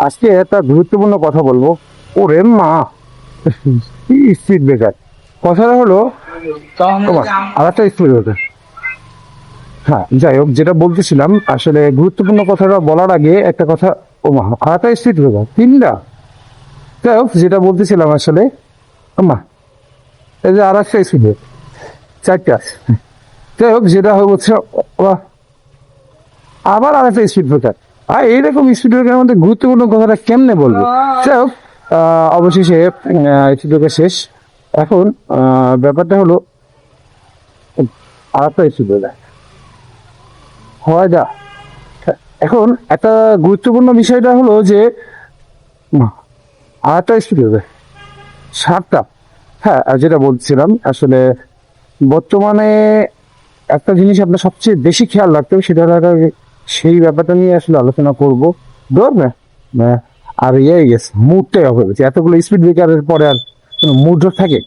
আজকে একটা গুরুত্বপূর্ণ কথা বলবো। ওরে মা, কি স্পিড ব্রেকার! কথাটা হলো তোমার আর একটা স্পিড ব্রেকার। হ্যাঁ, যাই হোক, যেটা বলতেছিলাম আসলে গুরুত্বপূর্ণ কথাটা বলার আগে একটা কথা। ও মা, আর একটা স্পিড ব্রেকার তিনটা! যাই হোক, যেটা বলতেছিলাম আসলে, মা, এই যে আর একটা স্পিড ব্রেকার চারটা। যাই হোক, যেটা হচ্ছে আবার আর একটা স্পিড ব্রেকার। আর এইরকম স্পিড ব্রেকারের মধ্যে গুরুত্বপূর্ণ কথাটা কেমনে বলবো? যাই হোক, অবশেষে স্পিড ব্রেকার শেষ। এখন ব্যাপারটা হলো আর একটা স্পিড ব্রেকার হয় যা। এখন একটা গুরুত্বপূর্ণ বিষয়টা হলো যে আর একটা স্পিড ব্রেকার সাতটা। হ্যাঁ, আর যেটা বলছিলাম আসলে বর্তমানে একটা জিনিস আপনার সবচেয়ে বেশি খেয়াল রাখতে হবে, সেটা হলো সেই ব্যাপারটা নিয়ে আসলে আলোচনা করবো। ধর না, আর ইয়ে গেছে মুডটাই অফ হয়ে গেছে। এতগুলো স্পিড ব্রেকারের পরে আর কোনো মুড থাকে?